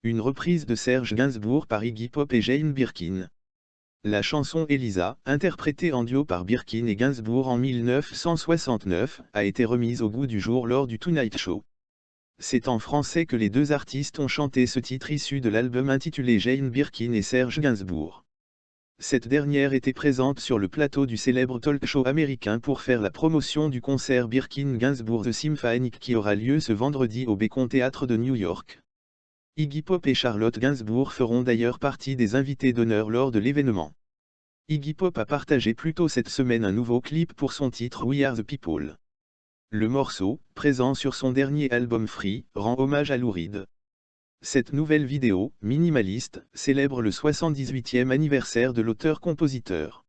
Une reprise de Serge Gainsbourg par Iggy Pop et Jane Birkin. La chanson Elisa, interprétée en duo par Birkin et Gainsbourg en 1969, a été remise au goût du jour lors du Tonight Show. C'est en français que les deux artistes ont chanté ce titre issu de l'album intitulé Jane Birkin et Serge Gainsbourg. Cette dernière était présente sur le plateau du célèbre talk show américain pour faire la promotion du concert Birkin-Gainsbourg The Symphonic qui aura lieu ce vendredi au Beacon Theatre de New York. Iggy Pop et Charlotte Gainsbourg feront d'ailleurs partie des invités d'honneur lors de l'événement. Iggy Pop a partagé plus tôt cette semaine un nouveau clip pour son titre We Are the People. Le morceau, présent sur son dernier album Free, rend hommage à Lou Reed. Cette nouvelle vidéo, minimaliste, célèbre le 78e anniversaire de l'auteur-compositeur.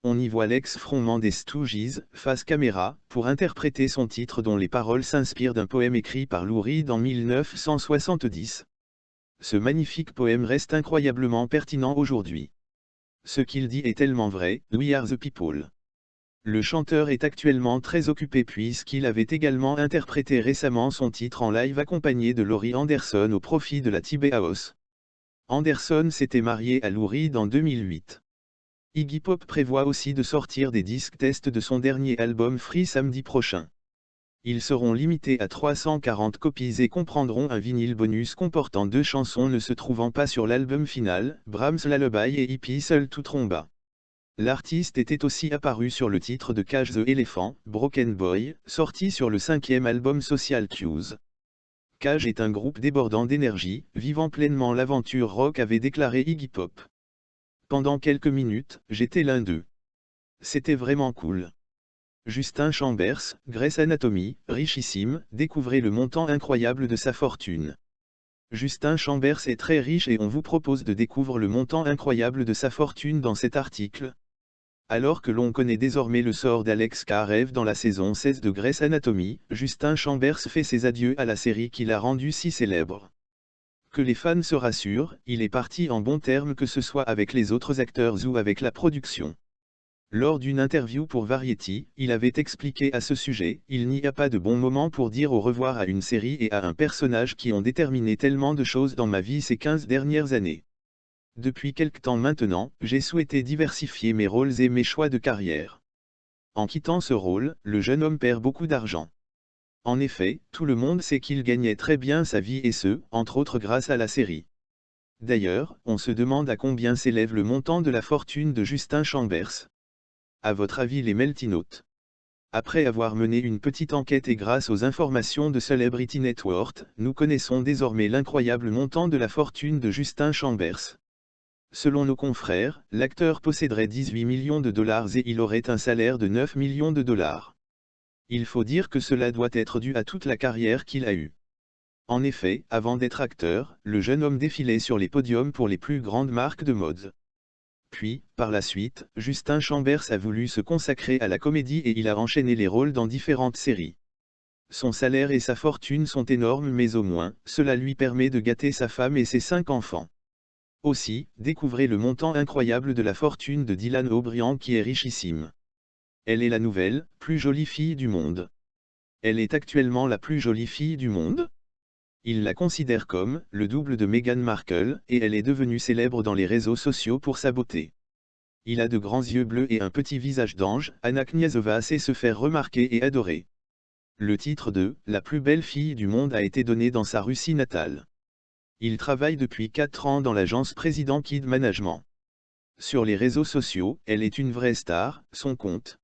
On y voit l'ex-frontman des Stooges, face caméra, pour interpréter son titre dont les paroles s'inspirent d'un poème écrit par Lou Reed en 1970. Ce magnifique poème reste incroyablement pertinent aujourd'hui. Ce qu'il dit est tellement vrai, We Are the People. Le chanteur est actuellement très occupé puisqu'il avait également interprété récemment son titre en live accompagné de Laurie Anderson au profit de la Tibet House. Anderson s'était marié à Lou Reed en 2008. Iggy Pop prévoit aussi de sortir des disques tests de son dernier album Free samedi prochain. Ils seront limités à 340 copies et comprendront un vinyle bonus comportant 2 chansons ne se trouvant pas sur l'album final, Brahms Lullaby et Hippie Seul tout tromba. L'artiste était aussi apparu sur le titre de Cage the Elephant, Broken Boy, sorti sur le 5e album Social Cues. Cage est un groupe débordant d'énergie, vivant pleinement l'aventure rock avait déclaré Iggy Pop. Pendant quelques minutes, j'étais l'un d'eux. C'était vraiment cool. Justin Chambers, Grey's Anatomy, richissime, découvrez le montant incroyable de sa fortune. Justin Chambers est très riche et on vous propose de découvrir le montant incroyable de sa fortune dans cet article. Alors que l'on connaît désormais le sort d'Alex Karev dans la saison 16 de Grey's Anatomy, Justin Chambers fait ses adieux à la série qui l'a rendu si célèbre. Que les fans se rassurent, il est parti en bons termes que ce soit avec les autres acteurs ou avec la production. Lors d'une interview pour Variety, il avait expliqué à ce sujet, il n'y a pas de bon moment pour dire au revoir à une série et à un personnage qui ont déterminé tellement de choses dans ma vie ces 15 dernières années. Depuis quelque temps maintenant, j'ai souhaité diversifier mes rôles et mes choix de carrière. En quittant ce rôle, le jeune homme perd beaucoup d'argent. En effet, tout le monde sait qu'il gagnait très bien sa vie et ce, entre autres grâce à la série. D'ailleurs, on se demande à combien s'élève le montant de la fortune de Justin Chambers. À votre avis les Melty Notes? Après avoir mené une petite enquête et grâce aux informations de Celebrity Network, nous connaissons désormais l'incroyable montant de la fortune de Justin Chambers. Selon nos confrères, l'acteur posséderait 18 millions de dollars et il aurait un salaire de 9 millions de dollars. Il faut dire que cela doit être dû à toute la carrière qu'il a eue. En effet, avant d'être acteur, le jeune homme défilait sur les podiums pour les plus grandes marques de mode. Puis, par la suite, Justin Chambers a voulu se consacrer à la comédie et il a enchaîné les rôles dans différentes séries. Son salaire et sa fortune sont énormes mais au moins, cela lui permet de gâter sa femme et ses 5 enfants. Aussi, découvrez le montant incroyable de la fortune de Dylan O'Brien qui est richissime. Elle est la nouvelle, plus jolie fille du monde. Elle est actuellement la plus jolie fille du monde? Il la considère comme le double de Meghan Markle et elle est devenue célèbre dans les réseaux sociaux pour sa beauté. Il a de grands yeux bleus et un petit visage d'ange, Anna Kniazova sait se faire remarquer et adorer. Le titre de « La plus belle fille du monde » a été donné dans sa Russie natale. Il travaille depuis 4 ans dans l'agence Président Kid Management. Sur les réseaux sociaux, elle est une vraie star, son compte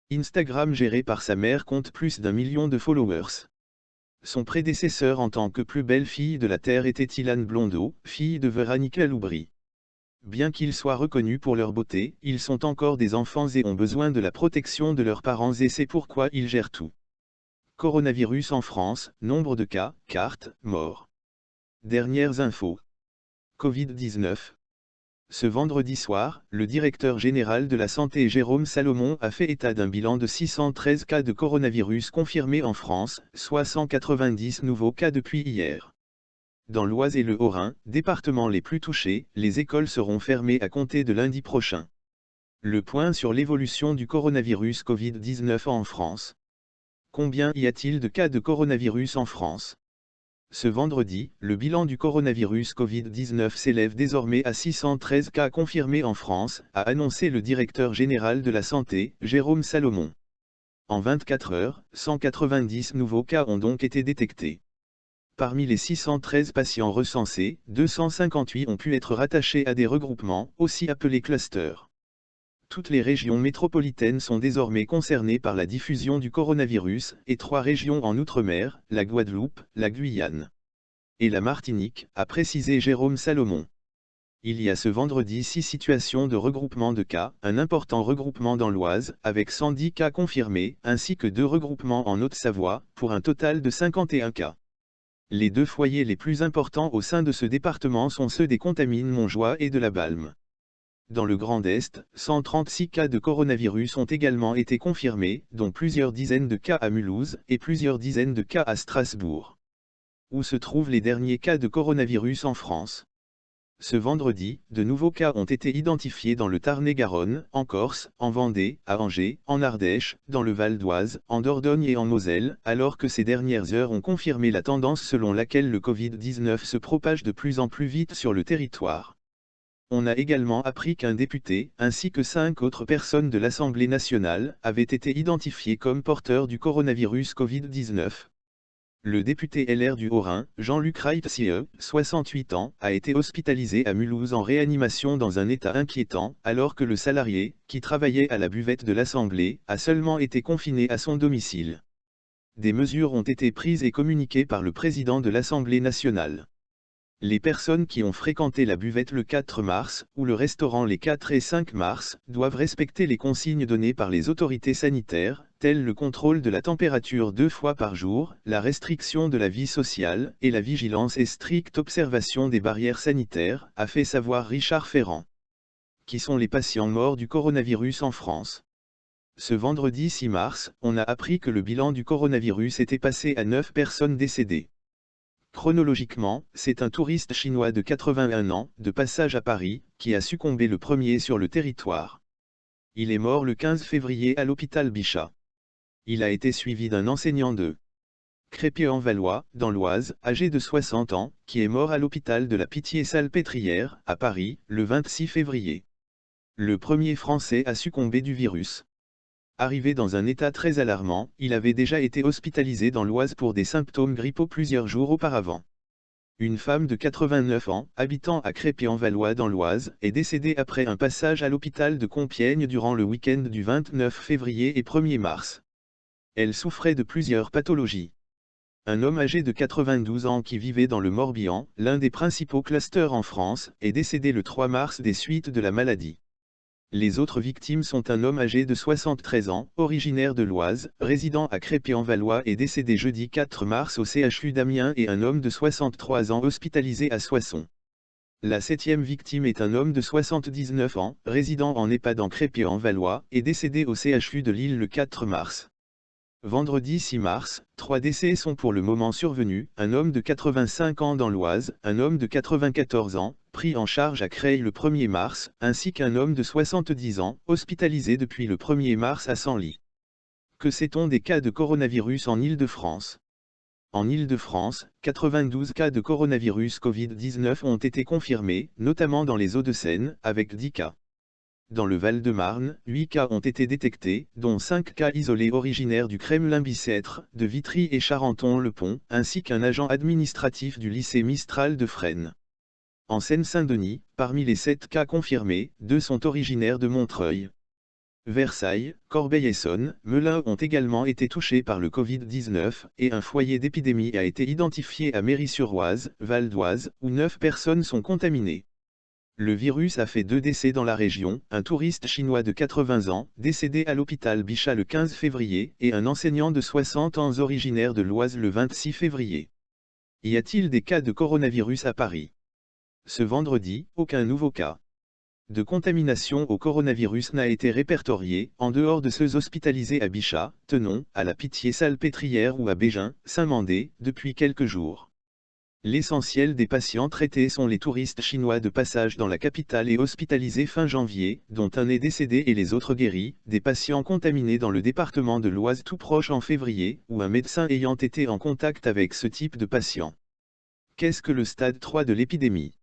Instagram géré par sa mère compte plus d'1 million de followers. Son prédécesseur en tant que plus belle fille de la Terre était Ilan Blondeau, fille de Veronica Loubry. Bien qu'ils soient reconnus pour leur beauté, ils sont encore des enfants et ont besoin de la protection de leurs parents et c'est pourquoi ils gèrent tout. Coronavirus en France, nombre de cas, carte, mort. Dernières infos. Covid-19. Ce vendredi soir, le directeur général de la Santé Jérôme Salomon a fait état d'un bilan de 613 cas de coronavirus confirmés en France, soit 190 nouveaux cas depuis hier. Dans l'Oise et le Haut-Rhin, départements les plus touchés, les écoles seront fermées à compter de lundi prochain. Le point sur l'évolution du coronavirus Covid-19 en France. Combien y a-t-il de cas de coronavirus en France? Ce vendredi, le bilan du coronavirus Covid-19 s'élève désormais à 613 cas confirmés en France, a annoncé le directeur général de la Santé, Jérôme Salomon. En 24 heures, 190 nouveaux cas ont donc été détectés. Parmi les 613 patients recensés, 258 ont pu être rattachés à des regroupements, aussi appelés clusters. Toutes les régions métropolitaines sont désormais concernées par la diffusion du coronavirus, et 3 régions en Outre-mer, la Guadeloupe, la Guyane et la Martinique, a précisé Jérôme Salomon. Il y a ce vendredi 6 situations de regroupement de cas, un important regroupement dans l'Oise, avec 110 cas confirmés, ainsi que 2 regroupements en Haute-Savoie, pour un total de 51 cas. Les 2 foyers les plus importants au sein de ce département sont ceux des Contamines Montjoie et de la Balme. Dans le Grand Est, 136 cas de coronavirus ont également été confirmés, dont plusieurs dizaines de cas à Mulhouse, et plusieurs dizaines de cas à Strasbourg. Où se trouvent les derniers cas de coronavirus en France? Ce vendredi, de nouveaux cas ont été identifiés dans le Tarn-et-Garonne, en Corse, en Vendée, à Angers, en Ardèche, dans le Val d'Oise, en Dordogne et en Moselle, alors que ces dernières heures ont confirmé la tendance selon laquelle le Covid-19 se propage de plus en plus vite sur le territoire. On a également appris qu'un député, ainsi que 5 autres personnes de l'Assemblée nationale, avaient été identifiées comme porteurs du coronavirus Covid-19. Le député LR du Haut-Rhin, Jean-Luc Reitzier, 68 ans, a été hospitalisé à Mulhouse en réanimation dans un état inquiétant, alors que le salarié, qui travaillait à la buvette de l'Assemblée, a seulement été confiné à son domicile. Des mesures ont été prises et communiquées par le président de l'Assemblée nationale. Les personnes qui ont fréquenté la buvette le 4 mars, ou le restaurant les 4 et 5 mars, doivent respecter les consignes données par les autorités sanitaires, telles le contrôle de la température 2 fois par jour, la restriction de la vie sociale, et la vigilance et stricte observation des barrières sanitaires, a fait savoir Richard Ferrand. Qui sont les patients morts du coronavirus en France? Ce vendredi 6 mars, on a appris que le bilan du coronavirus était passé à 9 personnes décédées. Chronologiquement, c'est un touriste chinois de 81 ans, de passage à Paris, qui a succombé le premier sur le territoire. Il est mort le 15 février à l'hôpital Bichat. Il a été suivi d'un enseignant de Crépy-en-Valois, dans l'Oise, âgé de 60 ans, qui est mort à l'hôpital de la Pitié-Salpêtrière, à Paris, le 26 février. Le premier Français a succombé du virus. Arrivé dans un état très alarmant, il avait déjà été hospitalisé dans l'Oise pour des symptômes grippaux plusieurs jours auparavant. Une femme de 89 ans, habitant à Crépy-en-Valois dans l'Oise, est décédée après un passage à l'hôpital de Compiègne durant le week-end du 29 février et 1er mars. Elle souffrait de plusieurs pathologies. Un homme âgé de 92 ans qui vivait dans le Morbihan, l'un des principaux clusters en France, est décédé le 3 mars des suites de la maladie. Les autres victimes sont un homme âgé de 73 ans, originaire de l'Oise, résident à Crépy-en-Valois et décédé jeudi 4 mars au CHU d'Amiens, et un homme de 63 ans hospitalisé à Soissons. La 7e victime est un homme de 79 ans, résident en EHPAD en Crépy-en-Valois, et décédé au CHU de Lille le 4 mars. Vendredi 6 mars, 3 décès sont pour le moment survenus, un homme de 85 ans dans l'Oise, un homme de 94 ans, pris en charge à Creil le 1er mars, ainsi qu'un homme de 70 ans, hospitalisé depuis le 1er mars à Senlis. Que sait-on des cas de coronavirus en Île-de-France? En Île-de-France, 92 cas de coronavirus Covid-19 ont été confirmés, notamment dans les Hauts-de-Seine, avec 10 cas. Dans le Val-de-Marne, 8 cas ont été détectés, dont 5 cas isolés originaires du Kremlin-Bicêtre, de Vitry et Charenton-le-Pont, ainsi qu'un agent administratif du lycée Mistral de Fresnes. En Seine-Saint-Denis, parmi les 7 cas confirmés, 2 sont originaires de Montreuil. Versailles, Corbeil-Essonnes, Melun ont également été touchés par le Covid-19, et un foyer d'épidémie a été identifié à Méry-sur-Oise, Val d'Oise, où 9 personnes sont contaminées. Le virus a fait 2 décès dans la région, un touriste chinois de 80 ans, décédé à l'hôpital Bichat le 15 février, et un enseignant de 60 ans originaire de l'Oise le 26 février. Y a-t-il des cas de coronavirus à Paris? Ce vendredi, aucun nouveau cas de contamination au coronavirus n'a été répertorié, en dehors de ceux hospitalisés à Bichat, Tenon, à la Pitié-Salpêtrière ou à Bégin, Saint-Mandé, depuis quelques jours. L'essentiel des patients traités sont les touristes chinois de passage dans la capitale et hospitalisés fin janvier, dont un est décédé et les autres guéris, des patients contaminés dans le département de l'Oise tout proche en février, ou un médecin ayant été en contact avec ce type de patient. Qu'est-ce que le stade 3 de l'épidémie?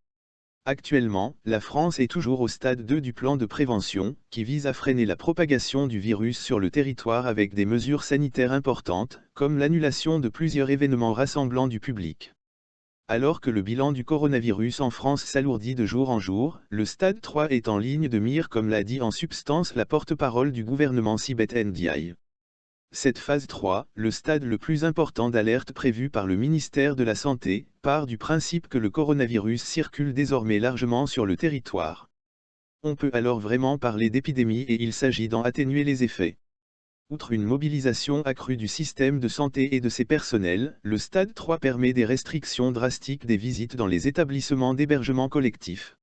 Actuellement, la France est toujours au stade 2 du plan de prévention, qui vise à freiner la propagation du virus sur le territoire avec des mesures sanitaires importantes, comme l'annulation de plusieurs événements rassemblant du public. Alors que le bilan du coronavirus en France s'alourdit de jour en jour, le stade 3 est en ligne de mire comme l'a dit en substance la porte-parole du gouvernement Sibeth Ndiaye. Cette phase 3, le stade le plus important d'alerte prévu par le ministère de la Santé, part du principe que le coronavirus circule désormais largement sur le territoire. On peut alors vraiment parler d'épidémie et il s'agit d'en atténuer les effets. Outre une mobilisation accrue du système de santé et de ses personnels, le stade 3 permet des restrictions drastiques des visites dans les établissements d'hébergement collectif.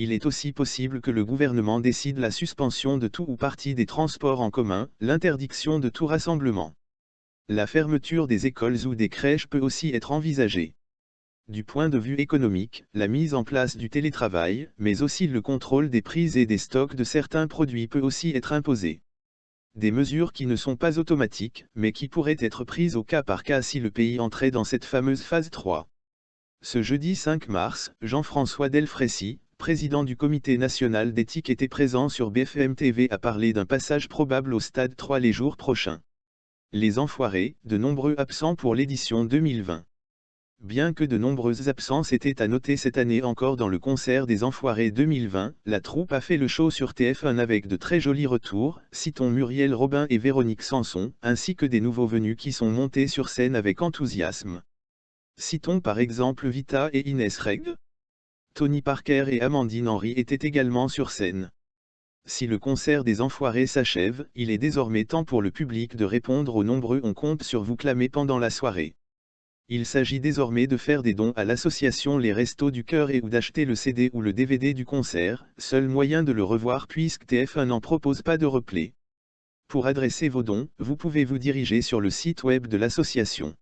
Il est aussi possible que le gouvernement décide la suspension de tout ou partie des transports en commun, l'interdiction de tout rassemblement. La fermeture des écoles ou des crèches peut aussi être envisagée. Du point de vue économique, la mise en place du télétravail, mais aussi le contrôle des prix et des stocks de certains produits peut aussi être imposé. Des mesures qui ne sont pas automatiques, mais qui pourraient être prises au cas par cas si le pays entrait dans cette fameuse phase 3. Ce jeudi 5 mars, Jean-François Delfraissy, président du comité national d'éthique était présent sur BFM TV à parler d'un passage probable au stade 3 les jours prochains. Les enfoirés, de nombreux absents pour l'édition 2020. Bien que de nombreuses absences étaient à noter cette année encore dans le concert des Enfoirés 2020, la troupe a fait le show sur TF1 avec de très jolis retours, citons Muriel Robin et Véronique Sanson, ainsi que des nouveaux venus qui sont montés sur scène avec enthousiasme. Citons par exemple Vita et Inès Reg. Tony Parker et Amandine Henry étaient également sur scène. Si le concert des Enfoirés s'achève, il est désormais temps pour le public de répondre aux nombreux on compte sur vous clamés pendant la soirée. Il s'agit désormais de faire des dons à l'association Les Restos du Cœur et ou d'acheter le CD ou le DVD du concert, seul moyen de le revoir puisque TF1 n'en propose pas de replay. Pour adresser vos dons, vous pouvez vous diriger sur le site web de l'association.